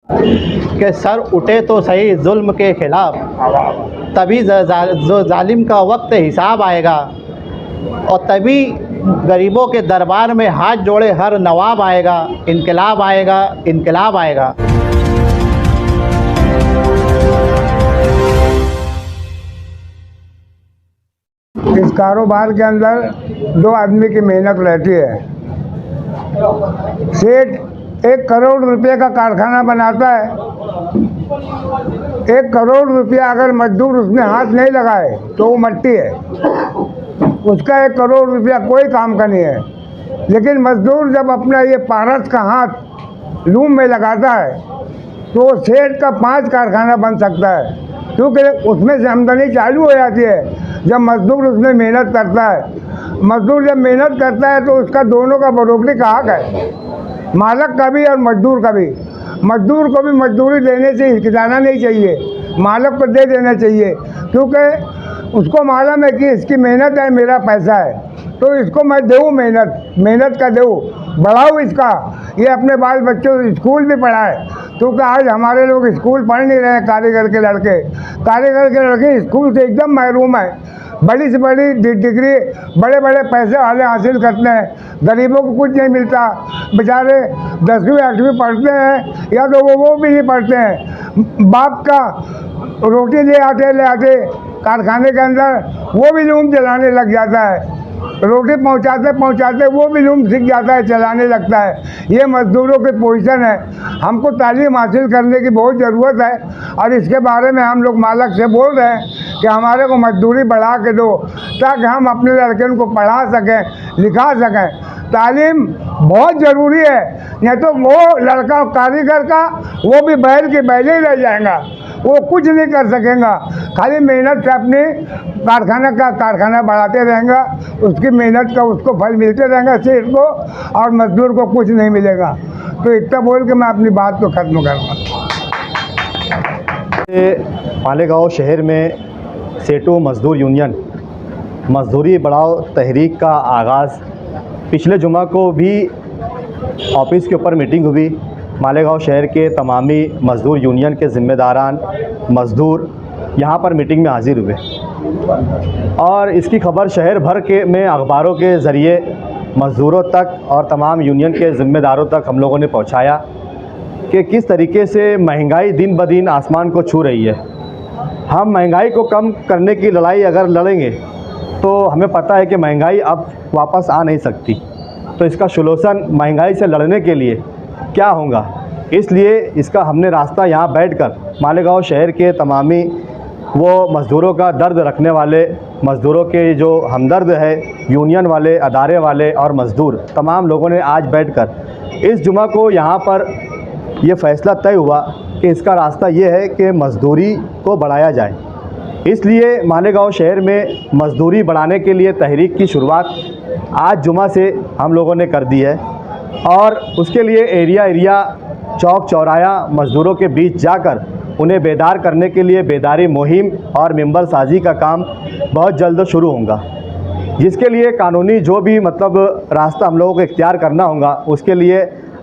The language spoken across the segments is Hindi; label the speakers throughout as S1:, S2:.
S1: कि सर उठे तो सही जुल्म के खिलाफ, तभी जो जालिम का वक्त हिसाब आएगा, और तभी गरीबों के दरबार में हाथ जोड़े हर नवाब आएगा, इनकलाब आएगा, इनकलाब आएगा।
S2: इस कारोबार के अंदर दो आदमी की मेहनत रहती है। सेठ 1 करोड़ रुपए का कारखाना बनाता है। 1 करोड़ रुपया अगर मजदूर उसमें हाथ नहीं लगाए तो वो मट्टी है, उसका 1 करोड़ रुपया कोई काम का नहीं है। लेकिन मजदूर जब अपना ये पारस का हाथ लूम में लगाता है तो सेठ का 5 कारखाना बन सकता है, क्योंकि उसमें से आमदनी चालू हो जाती है जब मजदूर उसमें मेहनत करता है। मजदूर जब मेहनत करता है तो उसका दोनों का बराबरी का हक है, मालिक का भी और मजदूर का भी। मजदूर को भी मजदूरी देने से हिचकिचाना नहीं चाहिए, मालिक को दे देना चाहिए, क्योंकि उसको मालूम है कि इसकी मेहनत है, मेरा पैसा है, तो इसको मैं दूँ, मेहनत का दूँ, बढ़ाऊँ इसका, ये अपने बाल बच्चों को स्कूल भी पढ़ाए। क्योंकि आज हमारे लोग स्कूल पढ़ नहीं रहे हैं। कारीगर के लड़के स्कूल से एकदम महरूम है। बड़ी से बड़ी डिग्री बड़े बड़े पैसे वाले हासिल करते हैं, गरीबों को कुछ नहीं मिलता। बेचारे 10वीं 8वीं पढ़ते हैं या तो वो भी नहीं पढ़ते हैं। बाप का रोटी ले आते कारखाने के अंदर वो भी लूम चलाने लग जाता है। रोटी पहुंचाते वो भी लूम सीख जाता है, चलाने लगता है। ये मजदूरों की पोजीशन है। हमको तालीम हासिल करने की बहुत ज़रूरत है, और इसके बारे में हम लोग मालिक से बोल रहे हैं कि हमारे को मजदूरी बढ़ा के दो, ताकि हम अपने लड़के को पढ़ा सकें, लिखा सकें। तालीम बहुत ज़रूरी है, नहीं तो वो लड़का कारीगर का वो भी बैल के बैल ही रह जाएगा, वो कुछ नहीं कर सकेगा। खाली मेहनत से अपनी कारखाना बढ़ाते रहेंगे, उसकी मेहनत का उसको फल मिलते रहेंगे सेठ को, और मजदूर को कुछ नहीं मिलेगा। तो इतना बोल के मैं अपनी बात को ख़त्म करूँगा।
S1: मालेगांव शहर में सेठों मज़दूर यूनियन मजदूरी बढ़ाओ तहरीक का आगाज़ पिछले जुमा को भी ऑफिस के ऊपर मीटिंग हुई। मालेगांव शहर के तमामी मज़दूर यूनियन के ज़िम्मेदारान मज़दूर यहाँ पर मीटिंग में हाज़िर हुए, और इसकी खबर शहर भर के में अखबारों के ज़रिए मज़दूरों तक और तमाम यूनियन के ज़िम्मेदारों तक हम लोगों ने पहुँचाया कि किस तरीके से महंगाई दिन ब दिन आसमान को छू रही है। हम महंगाई को कम करने की लड़ाई अगर लड़ेंगे तो हमें पता है कि महंगाई अब वापस आ नहीं सकती। तो इसका सॉल्यूशन महंगाई से लड़ने के लिए क्या होगा, इसलिए इसका हमने रास्ता यहाँ बैठकर मालेगांव शहर के तमामी वो मज़दूरों का दर्द रखने वाले मज़दूरों के जो हमदर्द है, यूनियन वाले, अदारे वाले और मज़दूर तमाम लोगों ने आज बैठकर इस जुमा को यहाँ पर ये फ़ैसला तय हुआ कि इसका रास्ता ये है कि मज़दूरी को बढ़ाया जाए। इसलिए मालेगांव शहर में मज़दूरी बढ़ाने के लिए तहरीक की शुरुआत आज जुमा से हम लोगों ने कर दी है, और उसके लिए एरिया चौक चौराया मज़दूरों के बीच जाकर उन्हें बेदार करने के लिए बेदारी मुहिम और मेंबर साजी का काम बहुत जल्द शुरू होगा, जिसके लिए कानूनी जो भी रास्ता हम लोगों को इख्तियार करना होगा, उसके लिए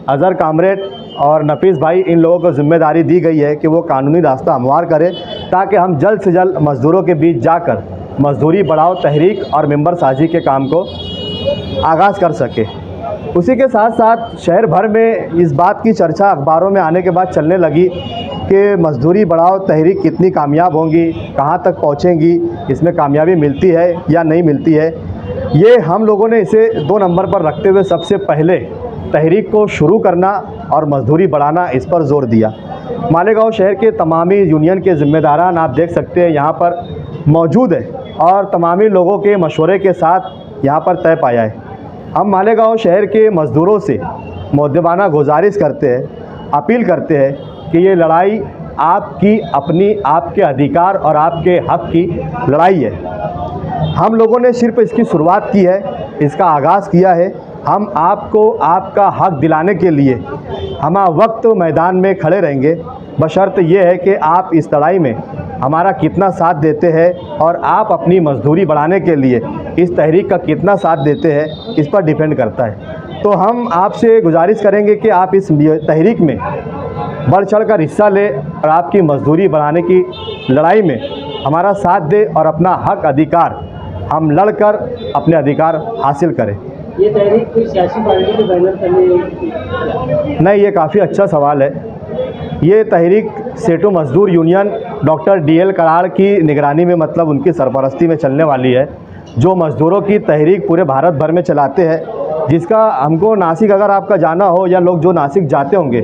S1: अज़हर कामरेड और नफीस भाई इन लोगों को ज़िम्मेदारी दी गई है कि वो कानूनी रास्ता हमवार करें, ताकि हम जल्द से जल्द मज़दूरों के बीच जाकर मज़दूरी बढ़ाओ तहरीक और मेंबर साजी के काम को आगाज़ कर सके। उसी के साथ साथ शहर भर में इस बात की चर्चा अखबारों में आने के बाद चलने लगी कि मज़दूरी बढ़ाओ तहरीक कितनी कामयाब होंगी, कहाँ तक पहुँचेंगी, इसमें कामयाबी मिलती है या नहीं मिलती है। ये हम लोगों ने इसे 2 नंबर पर रखते हुए सबसे पहले तहरीक को शुरू करना और मज़दूरी बढ़ाना, इस पर ज़ोर दिया। मालेगांव शहर के तमामी यूनियन के ज़िम्मेदारान आप देख सकते हैं यहाँ पर मौजूद है, और तमामी लोगों के मशवरे के साथ यहाँ पर तय पाया है। हम मालेगांव शहर के मज़दूरों से मुद्दबाना गुजारिश करते हैं, अपील करते हैं कि ये लड़ाई आपकी अपनी, आपके अधिकार और आपके हक़ की लड़ाई है। हम लोगों ने सिर्फ इसकी शुरुआत की है, इसका आगाज़ किया है। हम आपको आपका हक़ दिलाने के लिए हम वक्त मैदान में खड़े रहेंगे, बशर्त ये है कि आप इस लड़ाई में हमारा कितना साथ देते हैं और आप अपनी मज़दूरी बढ़ाने के लिए इस तहरीक का कितना साथ देते हैं, इस पर डिपेंड करता है। तो हम आपसे गुजारिश करेंगे कि आप इस तहरीक में बढ़ चढ़कर हिस्सा ले और आपकी मजदूरी बढ़ाने की लड़ाई में हमारा साथ दे और अपना हक अधिकार हम लड़कर अपने अधिकार हासिल करें।
S3: ये तहरीक कोई सियासी पार्टी के बैनर तले?
S1: नहीं, ये काफ़ी अच्छा सवाल है। ये तहरीक सेठों मजदूर यूनियन डॉक्टर DL कराड़ की निगरानी में, मतलब उनकी सरपरस्ती में चलने वाली है, जो मज़दूरों की तहरीक पूरे भारत भर में चलाते हैं। जिसका हमको नासिक अगर आपका जाना हो या लोग जो नासिक जाते होंगे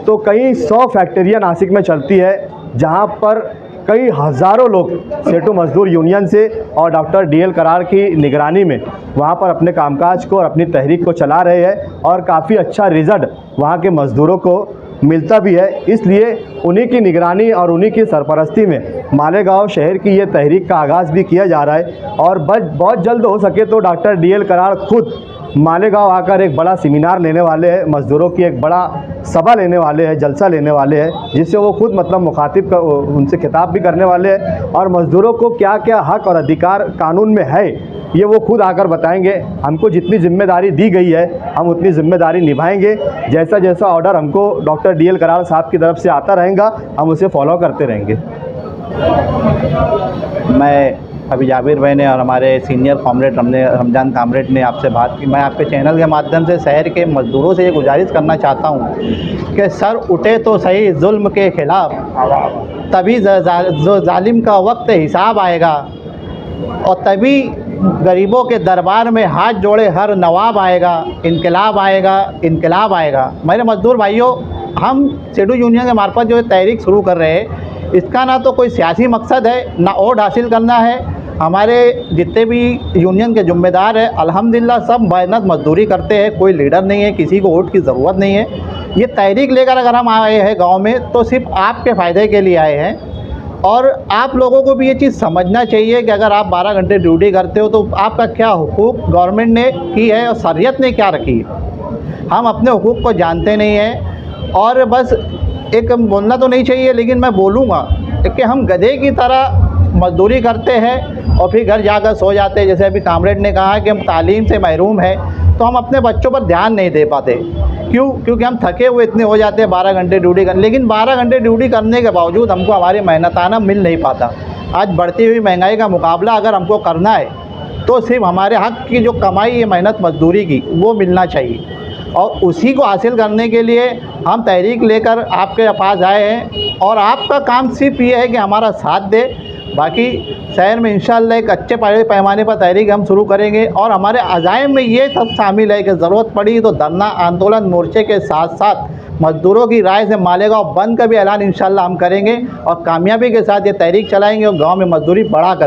S1: तो कई 100 फैक्ट्रियाँ नासिक में चलती है, जहाँ पर कई हज़ारों लोग सेठों मजदूर यूनियन से और डॉक्टर DL कराड़ की निगरानी में वहाँ पर अपने कामकाज को और अपनी तहरीक को चला रहे हैं और काफ़ी अच्छा रिज़ल्ट वहाँ के मज़दूरों को मिलता भी है। इसलिए उन्हीं की निगरानी और उन्हीं की सरपरस्ती में मालेगांव शहर की ये तहरीक का आगाज़ भी किया जा रहा है और बहुत जल्द हो सके तो डॉक्टर DL कराड़ खुद मालेगांव आकर एक बड़ा सेमिनार लेने वाले हैं, मज़दूरों की एक बड़ा सभा लेने वाले हैं, जलसा लेने वाले हैं, जिससे वो खुद मतलब मुखातिब का उनसे खिताब भी करने वाले हैं और मज़दूरों को क्या क्या हक और अधिकार कानून में है ये वो खुद आकर बताएंगे। हमको जितनी जिम्मेदारी दी गई है हम उतनी जिम्मेदारी निभाएंगे। जैसा जैसा ऑर्डर हमको डॉक्टर DL कराड़ साहब की तरफ से आता रहेगा हम उसे फॉलो करते रहेंगे।
S4: मैं अभी जाबिर भाई ने और हमारे सीनियर कॉमरेड रमजान कामरेड ने आपसे बात की। मैं आपके चैनल के माध्यम से शहर के मज़दूरों से ये गुजारिश करना चाहता हूँ कि सर उठे तो सही जुल्म के ख़िलाफ़, तभी जो जालिम का वक्त हिसाब आएगा और तभी गरीबों के दरबार में हाथ जोड़े हर नवाब आएगा, इनकलाब आएगा, इनकलाब आएगा। मेरे मज़दूर भाइयों, हम सेठों यूनियन के मार्फत जो तहरीक शुरू कर रहे हैं, इसका ना तो कोई सियासी मकसद है ना वोट हासिल करना है। हमारे जितने भी यूनियन के जिम्मेदार हैं अल्हम्दुलिल्लाह सब मेहनत मजदूरी करते हैं, कोई लीडर नहीं है, किसी को वोट की ज़रूरत नहीं है। ये तहरीक लेकर अगर हम आए हैं गांव में तो सिर्फ आपके फ़ायदे के लिए आए हैं और आप लोगों को भी ये चीज़ समझना चाहिए कि अगर आप 12 घंटे ड्यूटी करते हो तो आपका क्या हुकूक गवर्नमेंट ने की है और शरीयत ने क्या रखी है। हम अपने हुकूक को जानते नहीं हैं और बस एक बोलना तो नहीं चाहिए लेकिन मैं बोलूँगा कि हम गधे की तरह मजदूरी करते हैं और फिर घर जाकर सो जाते हैं। जैसे अभी कामरेड ने कहा कि हम तालीम से महरूम हैं तो हम अपने बच्चों पर ध्यान नहीं दे पाते। क्यों? क्योंकि हम थके हुए इतने हो जाते हैं 12 घंटे ड्यूटी कर, लेकिन 12 घंटे ड्यूटी करने के बावजूद हमको हमारी मेहनताना मिल नहीं पाता। आज बढ़ती हुई महंगाई का मुकाबला अगर हमको करना है तो सिर्फ हमारे हक़ की जो कमाई है मेहनत मजदूरी की वो मिलना चाहिए और उसी को हासिल करने के लिए हम तहरीक लेकर आपके पास आए हैं और आपका काम सिर्फ ये है कि हमारा साथ दे। बाकी शहर में इंशाअल्लाह एक अच्छे पैमाने पर तहरीक हम शुरू करेंगे और हमारे अज़ाइम में ये सब शामिल है कि ज़रूरत पड़ी तो धरना आंदोलन मोर्चे के साथ साथ मज़दूरों की राय से मालेगांव बंद का भी ऐलान इंशाअल्लाह हम करेंगे और कामयाबी के साथ ये तहरीक चलाएंगे और गाँव में मजदूरी बढ़ा कर